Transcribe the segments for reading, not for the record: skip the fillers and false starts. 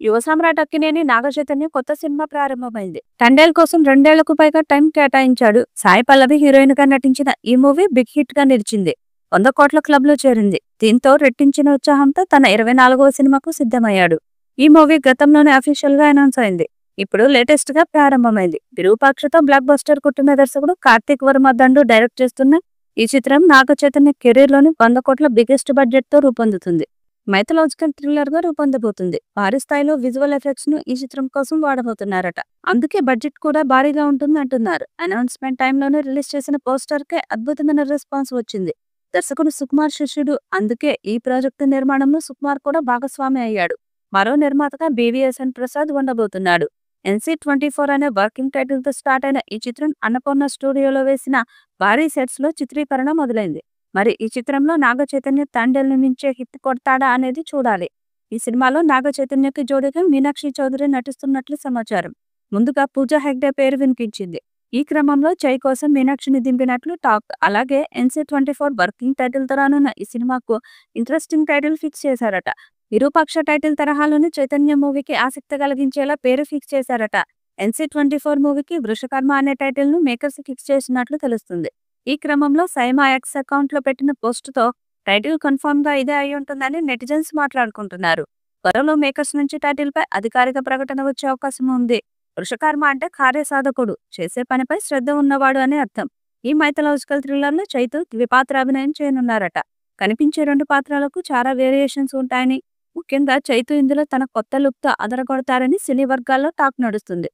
యువ సామ్రాట్ అక్కినేని నాగచైతన్య కొత్త సినిమా ప్రారంభమైంది. తండేల్ కోసం 2 ఏళ్లకు పైగా టైం కేటాయించాడు. సాయి పల్లవి హీరోయిన్ గా నటించిన ఈ మూవీ బిగ్ హిట్ గా నిలిచింది. 100 కోట్ల క్లబ్ లో చేరింది. దీంతో రెట్టించిన ఉత్సాహంతో తన 24వ సినిమాకు సిద్ధమయ్యాడు. ఈ మూవీ గతంలోనే అఫీషియల్ గా అనౌన్స్ అయింది. ఇప్పుడు లేటెస్ట్ గా ప్రారంభమైంది. విరూపాక్షతో బ్లాక్ బస్టర్ కొట్టిన దర్శకుడు కార్తీక్ వర్మ దండు డైరెక్ట్ చేస్తున్న ఈ చిత్రం నాగచైతన్య కెరీర్ లోని 100 కోట్ల బిగ్గెస్ట్ బడ్జెట్ తో రూపొందుతుంది. మైథలాజికల్ థ్రిల్లర్ గా రూపొందబోతుంది. భారీ స్థాయిలో విజువల్ ఎఫెక్ట్స్ ను ఈ చిత్రం కోసం వాడబోతున్నారట. అందుకే బడ్జెట్ కూడా భారీగా ఉంటుంది అంటున్నారు. అనౌన్స్మెంట్ టైంలోనే రిలీజ్ చేసిన పోస్టర్ కే అద్భుతమైన రెస్పాన్స్ వచ్చింది. దర్శకుడు సుకుమార్ శిష్యుడు. అందుకే ఈ ప్రాజెక్టు నిర్మాణంలో సుకుమార్ కూడా భాగస్వామి అయ్యాడు. మరో నిర్మాతగా బీవీఎస్ఎన్ ప్రసాద్ ఉండబోతున్నాడు. NC24 అనే వర్కింగ్ టైటిల్ తో స్టార్ట్ అయిన ఈ చిత్రం అన్నపూర్ణ స్టూడియోలో వేసిన భారీ సెట్స్ లో చిత్రీకరణ మొదలైంది. మరి ఈ చిత్రంలో నాగచైతన్య తండేల్ మించే హిట్ కొడతాడా అనేది చూడాలి. ఈ సినిమాలో నాగచైతన్యకి జోడీగా మీనాక్షి చౌదరి నటిస్తున్నట్లు సమాచారం. ముందుగా పూజా హెగ్డే పేరు వినిపించింది. ఈ క్రమంలో చై కోసం మీనాక్షిని దింపినట్లు టాక్. అలాగే NC24 వర్కింగ్ టైటిల్ తో రానున్న ఈ సినిమాకు ఇంట్రెస్టింగ్ టైటిల్ ఫిక్స్ చేశారట. విరూపాక్ష టైటిల్ తరహాలోని చైతన్య మూవీకి ఆసక్తి కలిగించేలా పేరు ఫిక్స్ చేశారట. NC24 మూవీకి వృషకర్మ అనే టైటిల్ ను మేకర్స్ ఫిక్స్ చేసినట్లు తెలుస్తుంది. ఈ క్రమంలో సైమా ఎక్స్ అకౌంట్ లో పెట్టిన పోస్ట్ తో టైటిల్ కన్ఫర్మ్ గా ఇదే అయి ఉంటుందని నెటిజన్స్ మాట్లాడుకుంటున్నారు. త్వరలో మేకర్స్ నుంచి టైటిల్ పై అధికారిక ప్రకటన వచ్చే అవకాశం ఉంది. వృషకర్మ అంటే కార్యసాధకుడు, చేసే పనిపై శ్రద్ధ ఉన్నవాడు అని అర్థం. ఈ మైథలాజికల్ థ్రిల్లర్ లో చైతు ద్విపాత్రాభినయం చేయనున్నారట. కనిపించే 2 పాత్రలకు చాలా వేరియేషన్స్ ఉంటాయని, ముఖ్యంగా చైతు ఇందులో తన కొత్త లుక్ తో అదరగొడతారని సినీ వర్గాల్లో టాక్ నడుస్తుంది.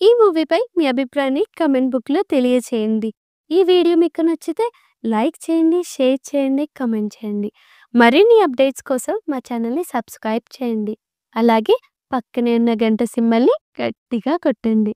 ఈ మూవీపై మీ అభిప్రాయాన్ని కమెంట్ బుక్లో తెలియచేయండి. ఈ వీడియో మీకు నచ్చితే లైక్ చేయండి, షేర్ చేయండి, కమెంట్ చేయండి. మరిన్ని అప్డేట్స్ కోసం మా ఛానల్ని సబ్స్క్రైబ్ చేయండి. అలాగే పక్కనే ఉన్న గంట సింబల్ని గట్టిగా కొట్టండి.